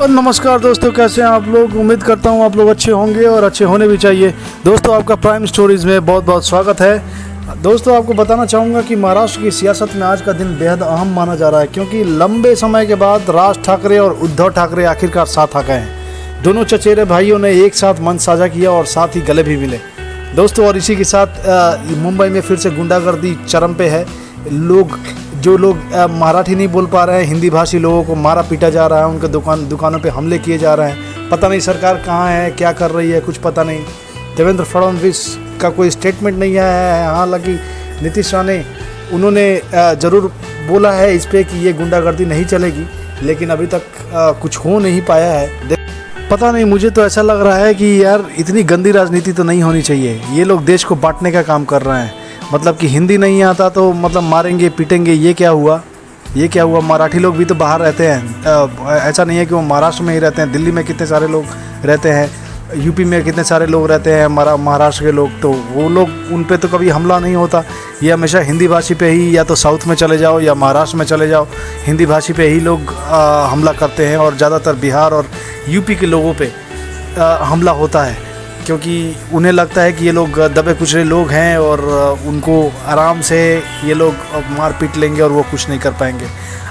और नमस्कार दोस्तों, कैसे हैं आप लोग। उम्मीद करता हूं आप लोग अच्छे होंगे और अच्छे होने भी चाहिए। दोस्तों, आपका प्राइम स्टोरीज़ में बहुत बहुत स्वागत है। दोस्तों, आपको बताना चाहूँगा कि महाराष्ट्र की सियासत में आज का दिन बेहद अहम माना जा रहा है, क्योंकि लंबे समय के बाद राज ठाकरे और उद्धव ठाकरे आखिरकार साथ आ गए हैं। दोनों चचेरे भाइयों ने एक साथ मंच साझा किया और साथ ही गले भी मिले दोस्तों। और इसी के साथ मुंबई में फिर से गुंडागर्दी चरम पे है। जो लोग मराठी नहीं बोल पा रहे हैं, हिंदी भाषी लोगों को मारा पीटा जा रहा है, उनके दुकानों पे हमले किए जा रहे हैं। पता नहीं सरकार कहाँ है, क्या कर रही है, कुछ पता नहीं। देवेंद्र फडणवीस का कोई स्टेटमेंट नहीं आया है। हालांकि नीतीश राणे उन्होंने ज़रूर बोला है इस पर कि ये गुंडागर्दी नहीं चलेगी, लेकिन अभी तक कुछ हो नहीं पाया है। पता नहीं, मुझे तो ऐसा लग रहा है कि यार इतनी गंदी राजनीति तो नहीं होनी चाहिए। ये लोग देश को बांटने का काम कर रहे हैं। मतलब कि हिंदी नहीं आता तो मतलब मारेंगे पीटेंगे। ये क्या हुआ। मराठी लोग भी तो बाहर रहते हैं। ऐसा नहीं है कि वो महाराष्ट्र में ही रहते हैं। दिल्ली में कितने सारे लोग रहते हैं, यूपी में कितने सारे लोग रहते हैं, महाराष्ट्र के लोग। तो वो लोग, उन पे तो कभी हमला नहीं होता। ये हमेशा हिंदी भाषी पे ही, या तो साउथ में चले जाओ या महाराष्ट्र में चले जाओ, हिंदी भाषी पे ही लोग हमला करते हैं। और ज़्यादातर बिहार और यूपी के लोगों पे हमला होता है, क्योंकि उन्हें लगता है कि ये लोग दबे कुचले लोग हैं और उनको आराम से ये लोग मार पीट लेंगे और वो कुछ नहीं कर पाएंगे।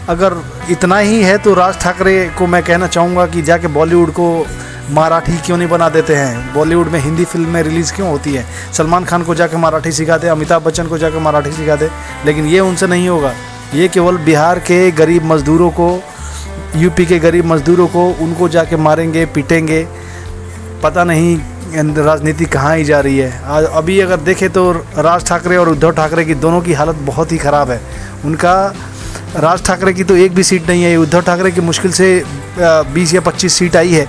अगर इतना ही है तो राज ठाकरे को मैं कहना चाहूँगा कि जाके बॉलीवुड को मराठी क्यों नहीं बना देते हैं। बॉलीवुड में हिंदी फिल्में रिलीज़ क्यों होती हैं। सलमान खान को जाके मराठी सिखा दे, अमिताभ बच्चन को जाके मराठी सिखा दे, लेकिन ये उनसे नहीं होगा। ये केवल बिहार के गरीब मज़दूरों को, यूपी के गरीब मज़दूरों को, उनको जाके मारेंगे पीटेंगे। पता नहीं राजनीति कहाँ ही जा रही है। अभी अगर देखें तो राज ठाकरे और उद्धव ठाकरे की दोनों की हालत बहुत ही ख़राब है। उनका, राज ठाकरे की तो एक भी सीट नहीं है। उद्धव ठाकरे की मुश्किल से 20 या 25 सीट आई है।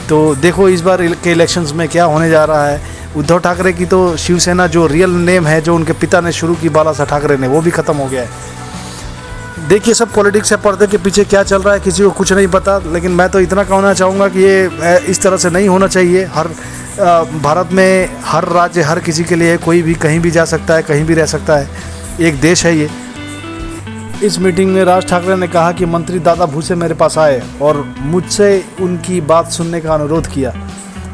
तो देखो इस बार के इलेक्शंस में क्या होने जा रहा है। उद्धव ठाकरे की तो शिवसेना, जो रियल नेम है, जो उनके पिता ने शुरू की बालासाहेब ठाकरे ने, वो भी ख़त्म हो गया है। देखिए, सब पॉलिटिक्स है, पर्दे के पीछे क्या चल रहा है किसी को कुछ नहीं पता। लेकिन मैं तो इतना कहना चाहूँगा कि ये इस तरह से नहीं होना चाहिए। भारत में हर राज्य, हर किसी के लिए, कोई भी कहीं भी जा सकता है, कहीं भी रह सकता है। एक देश है ये। इस मीटिंग में राज ठाकरे ने कहा कि मंत्री दादा भूसे मेरे पास आए और मुझसे उनकी बात सुनने का अनुरोध किया।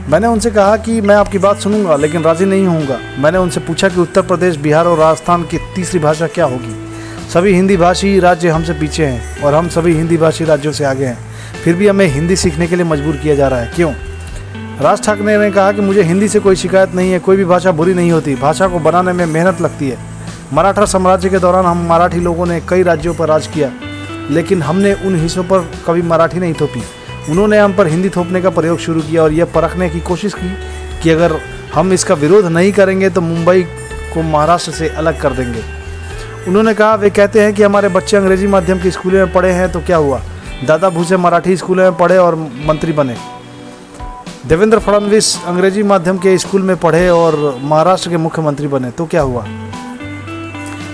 मैंने उनसे कहा कि मैं आपकी बात सुनूंगा, लेकिन राज़ी नहीं होऊंगा। मैंने उनसे पूछा कि उत्तर प्रदेश, बिहार और राजस्थान की तीसरी भाषा क्या होगी। सभी हिंदी भाषी राज्य हमसे पीछे हैं और हम सभी हिंदी भाषी राज्यों से आगे हैं। फिर भी हमें हिंदी सीखने के लिए मजबूर किया जा रहा है, क्यों। राज ठाकरे ने कहा कि मुझे हिंदी से कोई शिकायत नहीं है। कोई भी भाषा बुरी नहीं होती। भाषा को बनाने में मेहनत लगती है। मराठा साम्राज्य के दौरान हम मराठी लोगों ने कई राज्यों पर राज किया, लेकिन हमने उन हिस्सों पर कभी मराठी नहीं थोपी। उन्होंने हम पर हिंदी थोपने का प्रयोग शुरू किया और यह परखने की कोशिश की कि अगर हम इसका विरोध नहीं करेंगे तो मुंबई को महाराष्ट्र से अलग कर देंगे। उन्होंने कहा, वे कहते हैं कि हमारे बच्चे अंग्रेजी माध्यम के स्कूलों में पढ़े हैं, तो क्या हुआ। दादा भूसे मराठी स्कूलों में पढ़े और मंत्री बने। देवेंद्र फडणवीस अंग्रेजी माध्यम के स्कूल में पढ़े और महाराष्ट्र के मुख्यमंत्री बने, तो क्या हुआ।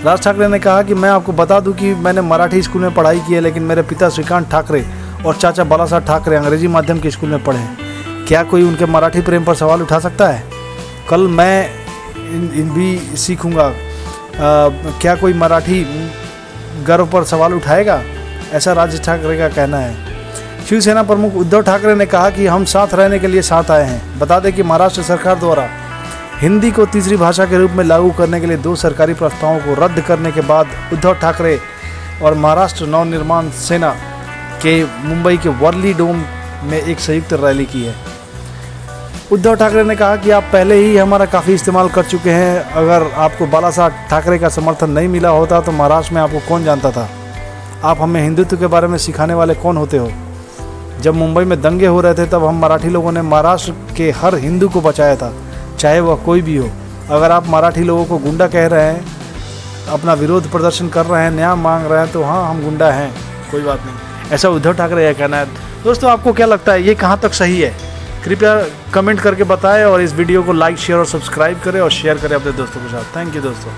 राज ठाकरे ने कहा कि मैं आपको बता दूं कि मैंने मराठी स्कूल में पढ़ाई की है, लेकिन मेरे पिता श्रीकांत ठाकरे और चाचा बालासाहेब ठाकरे अंग्रेजी माध्यम के स्कूल में पढ़े हैं। क्या कोई उनके मराठी प्रेम पर सवाल उठा सकता है। कल मैं भी सीखूंगा। क्या कोई मराठी गर्व पर सवाल उठाएगा, ऐसा राज ठाकरे का कहना है। शिवसेना प्रमुख उद्धव ठाकरे ने कहा कि हम साथ रहने के लिए साथ आए हैं। बता दें कि महाराष्ट्र सरकार द्वारा हिंदी को तीसरी भाषा के रूप में लागू करने के लिए 2 सरकारी प्रस्तावों को रद्द करने के बाद उद्धव ठाकरे और महाराष्ट्र नवनिर्माण सेना के मुंबई के वर्ली डोम में एक संयुक्त रैली की है। उद्धव ठाकरे ने कहा कि आप पहले ही हमारा काफ़ी इस्तेमाल कर चुके हैं। अगर आपको बालासाहेब ठाकरे का समर्थन नहीं मिला होता तो महाराष्ट्र में आपको कौन जानता था। आप हमें हिंदुत्व के बारे में सिखाने वाले कौन होते हो। जब मुंबई में दंगे हो रहे थे तब हम मराठी लोगों ने महाराष्ट्र के हर हिंदू को बचाया था, चाहे वह कोई भी हो। अगर आप मराठी लोगों को गुंडा कह रहे हैं, अपना विरोध प्रदर्शन कर रहे हैं, न्याय मांग रहे हैं, तो हाँ, हम गुंडा हैं, कोई बात नहीं, ऐसा उद्धव ठाकरे का कहना है। दोस्तों, आपको क्या लगता है, ये कहाँ तक सही है। कृपया कमेंट करके बताएं और इस वीडियो को लाइक, शेयर और सब्सक्राइब करें और शेयर करें अपने दोस्तों के साथ। थैंक यू दोस्तों।